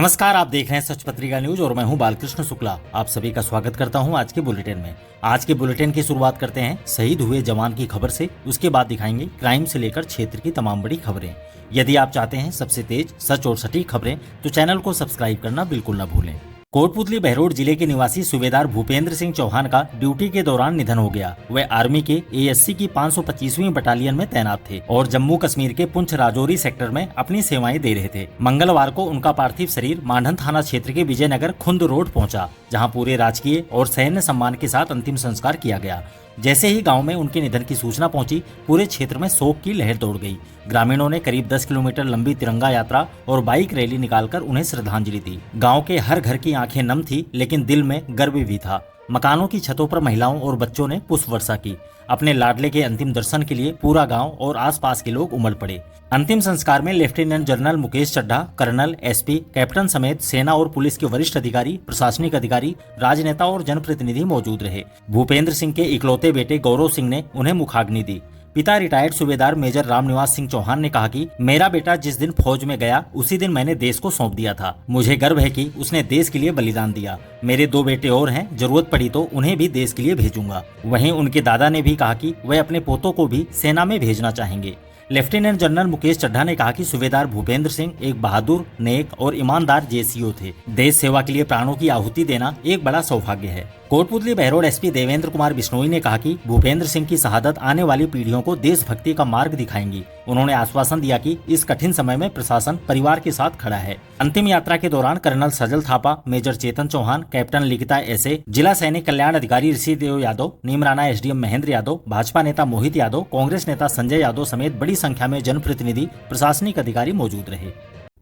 नमस्कार, आप देख रहे हैं सच पत्रिका न्यूज और मैं हूं बालकृष्ण शुक्ला। आप सभी का स्वागत करता हूं आज के बुलेटिन में। आज के बुलेटिन की शुरुआत करते हैं शहीद हुए जवान की खबर से। उसके बाद दिखाएंगे क्राइम से लेकर क्षेत्र की तमाम बड़ी खबरें। यदि आप चाहते हैं सबसे तेज सच और सटीक खबरें तो चैनल को सब्सक्राइब करना बिल्कुल न भूलें। कोटपुतली बहरोड जिले के निवासी सूबेदार भूपेंद्र सिंह चौहान का ड्यूटी के दौरान निधन हो गया। वह आर्मी के एएससी की 525वीं बटालियन में तैनात थे और जम्मू कश्मीर के पुंछ राजौरी सेक्टर में अपनी सेवाएं दे रहे थे। मंगलवार को उनका पार्थिव शरीर मांडन थाना क्षेत्र के विजयनगर खुंद रोड पहुंचा, जहां पूरे राजकीय और सैन्य सम्मान के साथ अंतिम संस्कार किया गया। जैसे ही गांव में उनके निधन की सूचना पहुंची, पूरे क्षेत्र में शोक की लहर दौड़ गई। ग्रामीणों ने करीब 10 किलोमीटर लंबी तिरंगा यात्रा और बाइक रैली निकालकर उन्हें श्रद्धांजलि दी। गांव के हर घर की आंखें नम थी, लेकिन दिल में गर्व भी था। मकानों की छतों पर महिलाओं और बच्चों ने पुष्प वर्षा की। अपने लाडले के अंतिम दर्शन के लिए पूरा गांव और आसपास के लोग उमड़ पड़े। अंतिम संस्कार में lieutenant general Mukesh Chadha, colonel, SP, captain समेत सेना और पुलिस के वरिष्ठ अधिकारी, प्रशासनिक अधिकारी, राजनेता और जनप्रतिनिधि मौजूद रहे। भूपेंद्र सिंह के इकलौते बेटे गौरव सिंह ने उन्हें मुखाग्नि दी। पिता रिटायर्ड सूबेदार मेजर रामनिवास सिंह चौहान ने कहा कि मेरा बेटा जिस दिन फौज में गया उसी दिन मैंने देश को सौंप दिया था। मुझे गर्व है कि उसने देश के लिए बलिदान दिया। मेरे 2 बेटे और हैं, जरूरत पड़ी तो उन्हें भी देश के लिए भेजूंगा। वहीं उनके दादा ने भी कहा कि वह अपने पोतों को भी सेना में भेजना चाहेंगे। लेफ्टिनेंट जनरल मुकेश चड्ढा ने कहा कि सूबेदार भूपेंद्र सिंह एक बहादुर, नेक और ईमानदार जेसीओ थे। देश सेवा के लिए प्राणों की आहुति देना एक बड़ा सौभाग्य है। कोटपुतली बहरोड एसपी देवेंद्र कुमार बिश्नोई ने कहा कि भूपेंद्र सिंह की शहादत आने वाली पीढ़ियों को देशभक्ति का मार्ग दिखाएंगी। उन्होंने आश्वासन दिया कि इस कठिन समय में प्रशासन परिवार के साथ खड़ा है। अंतिम यात्रा के दौरान कर्नल सजल थापा, मेजर चेतन चौहान, कैप्टन लिखिता एसए, जिला सैनिक कल्याण अधिकारी ऋषिदेव यादव, नीमराना एसडीएम महेंद्र यादव, भाजपा नेता मोहित यादव, कांग्रेस नेता संजय यादव समेत बड़ी संख्या में जनप्रतिनिधि, प्रशासनिक अधिकारी मौजूद रहे।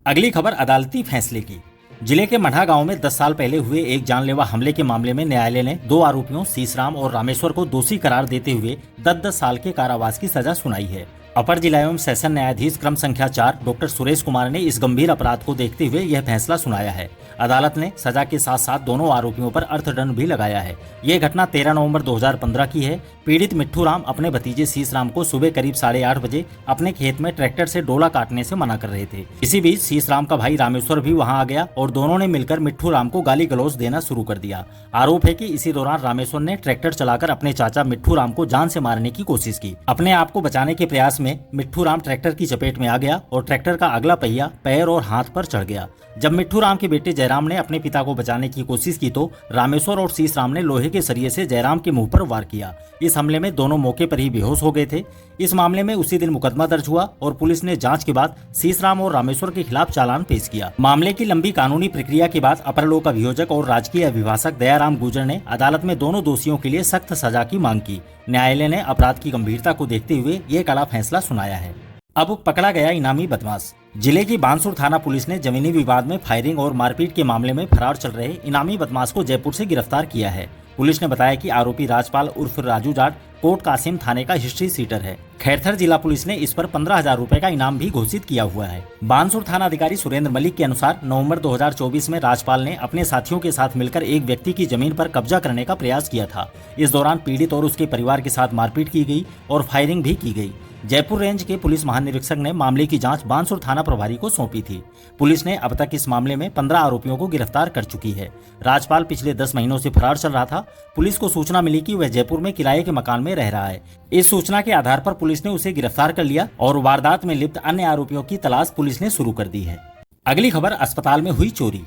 अगली खबर अदालती फैसले की। जिले के मढ़ा गांव में 10 साल पहले हुए एक जानलेवा हमले के मामले में न्यायालय ने 2 आरोपियों सीसराम और रामेश्वर को दोषी करार देते हुए 10-10 साल के कारावास की सजा सुनाई है। अपर जिला एवं सेशन न्यायाधीश क्रम संख्या 4 डॉक्टर सुरेश कुमार ने इस गंभीर अपराध को देखते हुए यह फैसला सुनाया है। अदालत ने सजा के साथ साथ दोनों आरोपियों पर अर्थदंड भी लगाया है। ये घटना 13 नवंबर 2015 की है। पीड़ित मिट्ठू राम अपने भतीजे सीसराम को सुबह करीब 8:30 बजे अपने खेत में ट्रैक्टर से डोला काटने से मना कर रहे थे। इसी बीच सीसराम का भाई रामेश्वर भी वहां आ गया और दोनों ने मिलकर मिट्ठू राम को गाली गलौज देना शुरू कर दिया। आरोप है कि इसी दौरान रामेश्वर ने ट्रैक्टर चलाकर अपने चाचा मिट्ठू राम को जान से मारने की कोशिश की। अपने आप को बचाने के प्रयास में मिट्ठू राम ट्रैक्टर की चपेट में आ गया और ट्रैक्टर का अगला पहिया पैर और हाथ पर चढ़ गया। जब मिट्ठू राम के बेटे जयराम ने अपने पिता को बचाने की कोशिश की तो रामेश्वर और सीसराम ने लोहे के सरिये से जयराम के मुंह पर वार किया। इस हमले में दोनों मौके पर ही बेहोश हो गए थे। इस मामले में उसी दिन मुकदमा दर्ज हुआ और पुलिस ने जांच के बाद सीसराम और रामेश्वर के खिलाफ चालान पेश किया। मामले की लंबी कानूनी प्रक्रिया के बाद अपर लोक अभियोजक और राजकीय अभिभाषक दयाराम गुर्जर ने अदालत में दोनों दोषियों के लिए सख्त सजा की मांग की। न्यायालय ने अपराध की गंभीरता को देखते हुए ये कड़ा फैसला सुनाया है। अब पकड़ा गया इनामी बदमाश। जिले की बानसूर थाना पुलिस ने जमीनी विवाद में फायरिंग और मारपीट के मामले में फरार चल रहे इनामी बदमाश को जयपुर से गिरफ्तार किया है। पुलिस ने बताया कि आरोपी राजपाल उर्फ राजू जाट कोट कासिम थाने का हिस्ट्री सीटर है। खैरथर जिला पुलिस ने इस पर 15,000 रुपए का इनाम भी घोषित किया हुआ है। बानसूर थाना अधिकारी सुरेंद्र मलिक के अनुसार नवंबर 2024 में राजपाल ने अपने साथियों के साथ मिलकर एक व्यक्ति की जमीन पर कब्जा करने का प्रयास किया था। इस दौरान पीड़ित और उसके परिवार के साथ मारपीट की गई और फायरिंग भी की गई। जयपुर रेंज के पुलिस महानिरीक्षक ने मामले की जांच बानसूर थाना प्रभारी को सौंपी थी। पुलिस ने अब तक इस मामले में 15 आरोपियों को गिरफ्तार कर चुकी है। राजपाल पिछले 10 महीनों से फरार चल रहा था। पुलिस को सूचना मिली कि वह जयपुर में किराए के मकान में रह रहा है। इस सूचना के आधार पर पुलिस ने उसे गिरफ्तार कर लिया और वारदात में लिप्त अन्य आरोपियों की तलाश पुलिस ने शुरू कर दी है। अगली खबर अस्पताल में हुई चोरी।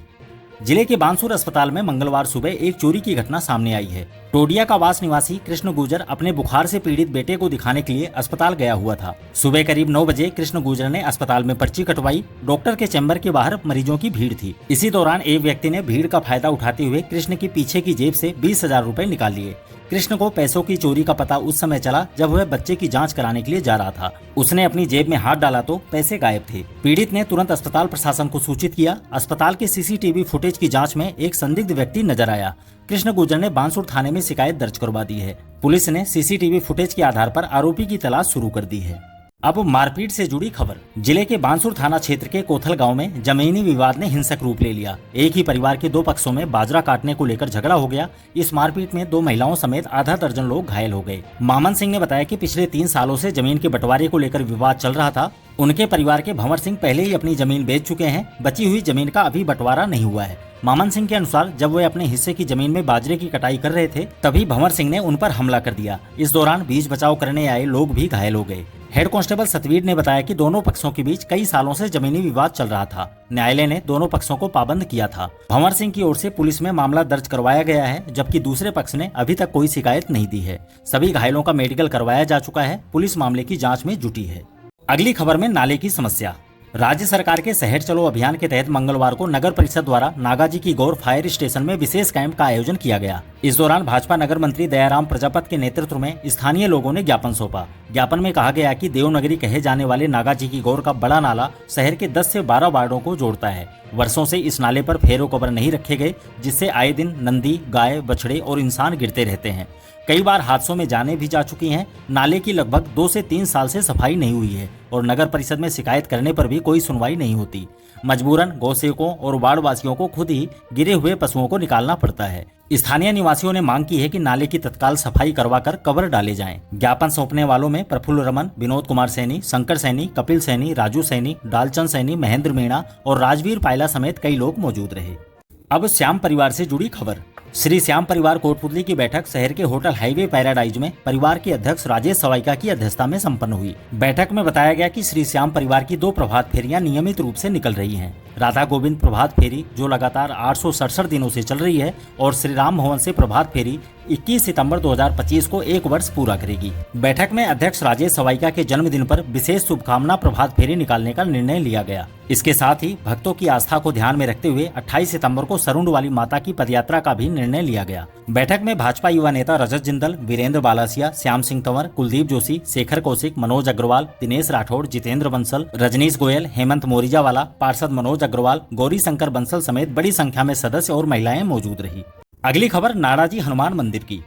जिले के बानसूर अस्पताल में मंगलवार सुबह एक चोरी की घटना सामने आई है। टोडिया का वास निवासी कृष्ण गुर्जर अपने बुखार से पीड़ित बेटे को दिखाने के लिए अस्पताल गया हुआ था। सुबह करीब 9 बजे कृष्ण गुर्जर ने अस्पताल में पर्ची कटवाई। डॉक्टर के चैम्बर के बाहर मरीजों की भीड़ थी। इसी दौरान एक व्यक्ति ने भीड़ का फायदा उठाते हुए कृष्ण की पीछे की जेब से 20,000 रुपए निकाल लिए। कृष्ण को पैसों की चोरी का पता उस समय चला जब वह बच्चे की जांच कराने के लिए जा रहा था। उसने अपनी जेब में हाथ डाला तो पैसे गायब थे। पीड़ित ने तुरंत अस्पताल प्रशासन को सूचित किया। अस्पताल के सीसीटीवी फुटेज की जांच में एक संदिग्ध व्यक्ति नजर आया। कृष्ण गुर्जर ने बानसूर थाने में शिकायत दर्ज करवा दी है। पुलिस ने सीसीटीवी फुटेज के आधार पर आरोपी की तलाश शुरू कर दी है। अब मारपीट से जुड़ी खबर। जिले के बांसुर थाना क्षेत्र के कोथल गांव में जमीनी विवाद ने हिंसक रूप ले लिया। एक ही परिवार के दो पक्षों में बाजरा काटने को लेकर झगड़ा हो गया। इस मारपीट में 2 महिलाओं समेत आधा दर्जन लोग घायल हो गए। मामन सिंह ने बताया कि पिछले 3 सालों से जमीन के बंटवारे को लेकर विवाद चल रहा था। उनके परिवार के भंवर सिंह पहले ही अपनी जमीन बेच चुके हैं। बची हुई जमीन का अभी बंटवारा नहीं हुआ है। मामन सिंह के अनुसार जब वे अपने हिस्से की जमीन में बाजरे की कटाई कर रहे थे, तभी भंवर सिंह ने उन पर हमला कर दिया। इस दौरान बीच बचाव करने आए लोग भी घायल हो गए। हेड कांस्टेबल सतवीर ने बताया कि दोनों पक्षों के बीच कई सालों से जमीनी विवाद चल रहा था। न्यायालय ने दोनों पक्षों को पाबंद किया था। भंवर सिंह की ओर से पुलिस में मामला दर्ज करवाया गया है, जबकि दूसरे पक्ष ने अभी तक कोई शिकायत नहीं दी है। सभी घायलों का मेडिकल करवाया जा चुका है। पुलिस मामले की जाँच में जुटी है। अगली खबर में नाले की समस्या। राज्य सरकार के शहर चलो अभियान के तहत मंगलवार को नगर परिषद द्वारा नागाजी की गौर फायर स्टेशन में विशेष कैंप का आयोजन किया गया। इस दौरान भाजपा नगर मंत्री दयाराम प्रजापत के नेतृत्व में स्थानीय लोगों ने ज्ञापन सौंपा। ज्ञापन में कहा गया कि देवनगरी कहे जाने वाले नागाजी की गौर का बड़ा नाला शहर के 10 से 12 वार्डों को जोड़ता है। वर्षों से इस नाले पर फेरो कवर नहीं रखे गए, जिससे आए दिन नंदी, गाय, बछड़े और इंसान गिरते रहते हैं। कई बार हादसों में जानें भी जा चुकी हैं। नाले की लगभग 2 से 3 साल से सफाई नहीं हुई है और नगर परिषद में शिकायत करने पर भी कोई सुनवाई नहीं होती। मजबूरन गौसेवकों और वार्ड वासियों को खुद ही गिरे हुए पशुओं को निकालना पड़ता है। स्थानीय निवासियों ने मांग की है कि नाले की तत्काल सफाई करवाकर कवर डाले जाएं। ज्ञापन सौंपने वालों में प्रफुल्ल रमन, विनोद कुमार सैनी, शंकर सैनी, कपिल सैनी, राजू सैनी, डालचंद सैनी, महेंद्र मीणा और राजवीर पायला समेत कई लोग मौजूद रहे। अब श्याम परिवार से जुड़ी खबर। श्री श्याम परिवार कोटपुतली की बैठक शहर के होटल हाईवे पैराडाइज में परिवार के अध्यक्ष राजेश सवाईका की अध्यक्षता में संपन्न हुई। बैठक में बताया गया कि श्री श्याम परिवार की 2 प्रभात फेरियां नियमित रूप से निकल रही हैं। राधा गोविंद प्रभात फेरी जो लगातार 867 दिनों से चल रही है और श्री राम भवन से प्रभात फेरी 21 सितंबर 2025 को 1 वर्ष पूरा करेगी। बैठक में अध्यक्ष राजेश सवाईका के जन्मदिन पर विशेष शुभकामना प्रभात फेरी निकालने का निर्णय लिया गया। इसके साथ ही भक्तों की आस्था को ध्यान में रखते हुए 28 सितंबर को सरुंड वाली माता की पदयात्रा का भी निर्णय लिया गया। बैठक में भाजपा युवा नेता रजत जिंदल, वीरेंद्र बालासिया, श्याम सिंह तंवर, कुलदीप जोशी, शेखर कौशिक, मनोज अग्रवाल, दिनेश राठौड़, जितेंद्र बंसल, रजनीश गोयल, हेमंत मोरिजावाला, पार्षद मनोज अग्रवाल, गौरी शंकर बंसल समेत बड़ी संख्या में सदस्य और महिलाएं मौजूद रही। अगली खबर नाडाजी हनुमान मंदिर की।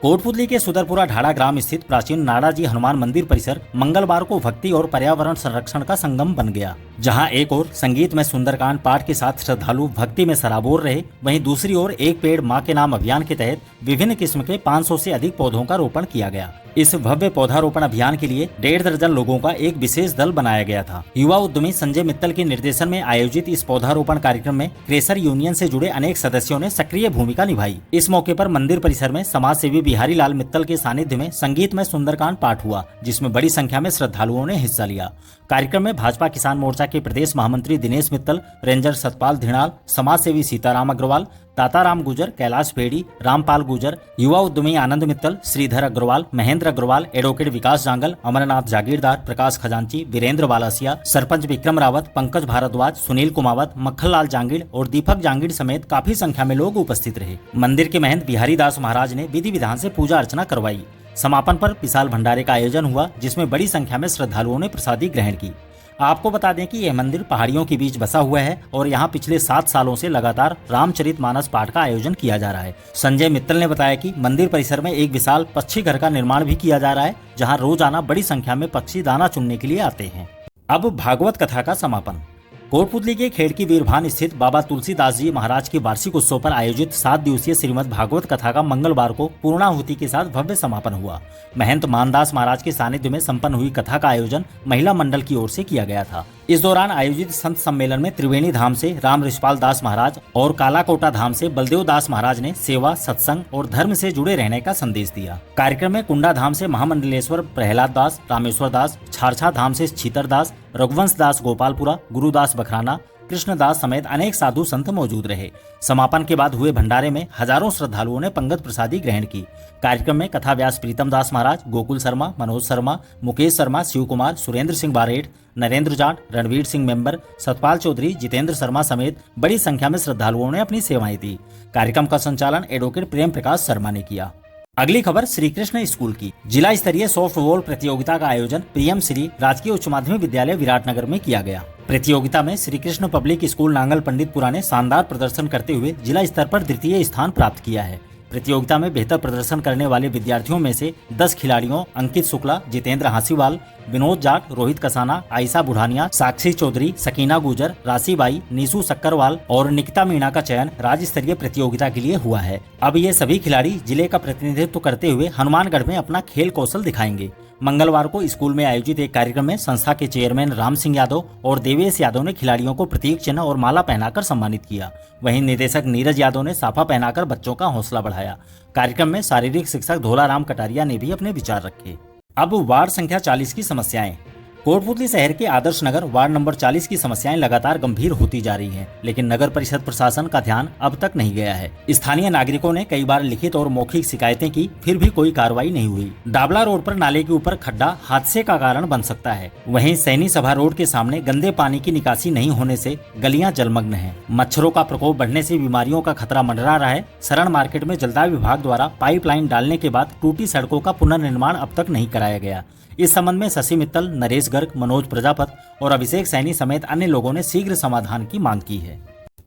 कोटपुतली के सुदरपुरा ढाड़ा ग्राम स्थित प्राचीन नाडाजी हनुमान मंदिर परिसर मंगलवार को भक्ति और पर्यावरण संरक्षण का संगम बन गया। जहां एक ओर संगीत में सुंदरकांड पाठ के साथ श्रद्धालु भक्ति में सराबोर रहे, वहीं दूसरी ओर एक पेड़ मां के नाम अभियान के तहत विभिन्न किस्म के 500 से अधिक पौधों का रोपण किया गया। इस भव्य पौधारोपण अभियान के लिए 1.5 दर्जन लोगों का एक विशेष दल बनाया गया था। युवा उद्यमी संजय मित्तल के निर्देशन में आयोजित इस पौधारोपण कार्यक्रम में क्रेशर यूनियन से जुड़े अनेक सदस्यों ने सक्रिय भूमिका निभाई। इस मौके पर मंदिर परिसर में समाज सेवी बिहारी लाल मित्तल के सानिध्य में संगीत में सुंदरकांड पाठ हुआ, जिसमें बड़ी संख्या में श्रद्धालुओं ने हिस्सा लिया। कार्यक्रम में भाजपा किसान मोर्चा के प्रदेश महामंत्री दिनेश मित्तल, रेंजर सतपाल धिणाल, समाज सेवी सीताराम अग्रवाल, ताताराम गुजर, कैलाश पेड़ी, रामपाल गुजर, युवा उद्यमी आनंद मित्तल, श्रीधर अग्रवाल, महेंद्र अग्रवाल, एडवोकेट विकास जांगल, अमरनाथ जागीरदार, प्रकाश खजांची, वीरेंद्र बालासिया, सरपंच विक्रम रावत, पंकज भारद्वाज, सुनील कुमावत, मक्खनलाल जांगीड़ और दीपक जांगीड़ समेत काफी संख्या में लोग उपस्थित रहे। मंदिर के महंत बिहारी दास महाराज ने विधि विधान से पूजा अर्चना करवाई। समापन पर विशाल भंडारे का आयोजन हुआ, जिसमें बड़ी संख्या में श्रद्धालुओं ने प्रसादी ग्रहण की। आपको बता दें कि यह मंदिर पहाड़ियों के बीच बसा हुआ है और यहाँ पिछले 7 सालों से लगातार रामचरितमानस पाठ का आयोजन किया जा रहा है। संजय मित्तल ने बताया कि मंदिर परिसर में एक विशाल पक्षी घर का निर्माण भी किया जा रहा है, जहाँ रोजाना बड़ी संख्या में पक्षी दाना चुनने के लिए आते हैं। अब भागवत कथा का समापन। कोटपुतली के खेड़की वीरभान स्थित बाबा तुलसीदास जी महाराज के वार्षिक उत्सव पर आयोजित 7 दिवसीय श्रीमद् भागवत कथा का मंगलवार को पूर्णाहुति के साथ भव्य समापन हुआ। महंत मानदास महाराज के सानिध्य में संपन्न हुई कथा का आयोजन महिला मंडल की ओर से किया गया था। इस दौरान आयोजित संत सम्मेलन में त्रिवेणी धाम से राम रिषपाल दास महाराज और कालाकोटा धाम से बलदेव दास महाराज ने सेवा, सत्संग और धर्म से जुड़े रहने का संदेश दिया। कार्यक्रम में कुंडा धाम से महामंडलेश्वर प्रहलाद दास, रामेश्वर दास, छारछा धाम से छीतर दास, रघुवंश दास गोपालपुरा, गुरुदास बखराना, कृष्णदास समेत अनेक साधु संत मौजूद रहे। समापन के बाद हुए भंडारे में हजारों श्रद्धालुओं ने पंगत प्रसादी ग्रहण की। कार्यक्रम में कथा व्यास प्रीतम दास महाराज, गोकुल शर्मा, मनोज शर्मा, मुकेश शर्मा, शिव कुमार, सुरेंद्र सिंह बारेठ, नरेंद्र जाट, रणवीर सिंह मेंबर, सतपाल चौधरी, जितेंद्र शर्मा समेत बड़ी संख्या में श्रद्धालुओं ने अपनी सेवाएं दी। कार्यक्रम का संचालन एडवोकेट प्रेम प्रकाश शर्मा ने किया। अगली खबर श्री कृष्ण स्कूल की। जिला स्तरीय सॉफ्टबॉल प्रतियोगिता का आयोजन पीएम श्री राजकीय उच्च माध्यमिक विद्यालय विराटनगर में किया गया। प्रतियोगिता में श्री कृष्ण पब्लिक स्कूल नांगल पंडितपुरा ने शानदार प्रदर्शन करते हुए जिला स्तर पर द्वितीय स्थान प्राप्त किया है। प्रतियोगिता में बेहतर प्रदर्शन करने वाले विद्यार्थियों में से 10 खिलाड़ियों अंकित शुक्ला, जितेंद्र हासीवाल, विनोद जाट, रोहित कसाना, आयशा बुढ़ानिया, साक्षी चौधरी, सकीना गुजर, राशीबाई, नीसू सक्करवाल और निकिता मीणा का चयन राज्य स्तरीय प्रतियोगिता के लिए हुआ है। अब ये सभी खिलाड़ी जिले का प्रतिनिधित्व करते हुए हनुमानगढ़ में अपना खेल कौशल दिखाएंगे। मंगलवार को स्कूल में आयोजित एक कार्यक्रम में संस्था के चेयरमैन राम सिंह यादव और देवेश यादव ने खिलाड़ियों को प्रतीक चिन्ह और माला पहनाकर सम्मानित किया। वहीं निदेशक नीरज यादव ने साफा पहनाकर बच्चों का हौसला बढ़ाया। कार्यक्रम में शारीरिक शिक्षक धोलाराम कटारिया ने भी अपने विचार रखे। अब वार्ड संख्या 40 की समस्याएं। कोटपुतली शहर के आदर्श नगर वार्ड नंबर 40 की समस्याएं लगातार गंभीर होती जा रही हैं, लेकिन नगर परिषद प्रशासन का ध्यान अब तक नहीं गया है। स्थानीय नागरिकों ने कई बार लिखित और मौखिक शिकायतें की, फिर भी कोई कार्रवाई नहीं हुई। डाबला रोड पर नाले के ऊपर खड्डा हादसे का कारण बन सकता है। वहीं सैनी सभा रोड के सामने गंदे पानी की निकासी नहीं होने से गलियां जलमग्न हैं। मच्छरों का प्रकोप बढ़ने से बीमारियों का खतरा मंडरा रहा है। शरण मार्केट में जलदाय विभाग द्वारा पाइपलाइन डालने के बाद टूटी सड़कों का पुनर्निर्माण अब तक नहीं कराया गया। इस संबंध में शशि मित्तल, नरेश गर्ग, मनोज प्रजापत और अभिषेक सैनी समेत अन्य लोगों ने शीघ्र समाधान की मांग की है।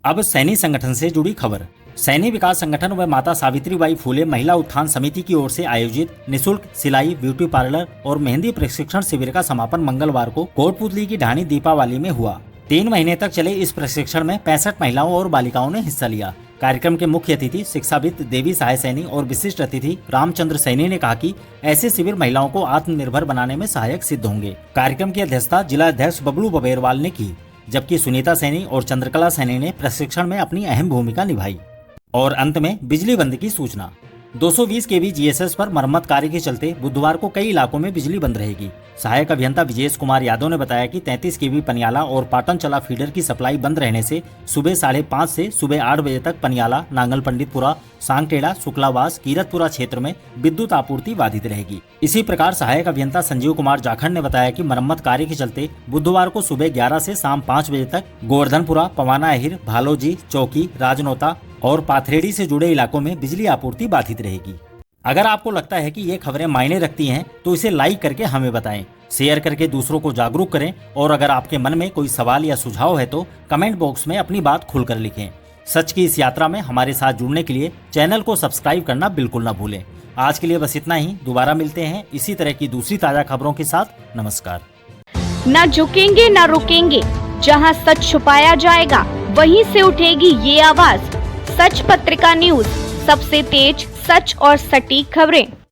अब सैनी संगठन से जुड़ी खबर। सैनी विकास संगठन व माता सावित्रीबाई फूले महिला उत्थान समिति की ओर से आयोजित निःशुल्क सिलाई, ब्यूटी पार्लर और मेहंदी प्रशिक्षण शिविर का समापन मंगलवार को कोटपुतली की ढाणी दीपावली में हुआ। 3 महीने तक चले इस प्रशिक्षण में 65 महिलाओं और बालिकाओं ने हिस्सा लिया। कार्यक्रम के मुख्य अतिथि शिक्षाविद देवी सहाय सैनी और विशिष्ट अतिथि रामचंद्र सैनी ने कहा कि ऐसे शिविर महिलाओं को आत्मनिर्भर बनाने में सहायक सिद्ध होंगे। कार्यक्रम की अध्यक्षता जिला अध्यक्ष बबलू बबेरवाल ने की, जबकि सुनीता सैनी और चंद्रकला सैनी ने प्रशिक्षण में अपनी अहम भूमिका निभाई। और अंत में बिजली बंद की सूचना। 220 केवी जीएसएस पर मरम्मत कार्य के चलते बुधवार को कई इलाकों में बिजली बंद रहेगी। सहायक अभियंता विजेश कुमार यादव ने बताया कि 33 केवी पनियाला और पाटन चला फीडर की सप्लाई बंद रहने से सुबह 5:30 से सुबह 8 बजे तक पनियाला, नांगल पंडितपुरा, सांगटेड़ा, शुक्लावास, कीरतपुरा क्षेत्र में विद्युत आपूर्ति बाधित रहेगी। इसी प्रकार सहायक अभियंता संजीव कुमार जाखड़ ने बताया कि मरम्मत कार्य के चलते बुधवार को सुबह 11 से शाम 5 बजे तक गोवर्धनपुरा, पवाना अहिर, भालोजी, चौकी, राजनौता और पाथरेडी से जुड़े इलाकों में बिजली आपूर्ति बाधित रहेगी। अगर आपको लगता है कि ये खबरें मायने रखती हैं तो इसे लाइक करके हमें बताएं, शेयर करके दूसरों को जागरूक करें और अगर आपके मन में कोई सवाल या सुझाव है तो कमेंट बॉक्स में अपनी बात खुलकर लिखें। सच की इस यात्रा में हमारे साथ जुड़ने के लिए चैनल को सब्सक्राइब करना बिल्कुल ना भूलें। आज के लिए बस इतना ही। दोबारा मिलते हैं इसी तरह की दूसरी ताजा खबरों के साथ। नमस्कार। न झुकेंगे न रुकेंगे, जहां सच छुपाया जाएगा वहीं से उठेगी ये आवाज। सच पत्रिका न्यूज, सबसे तेज, सच और सटीक खबरें।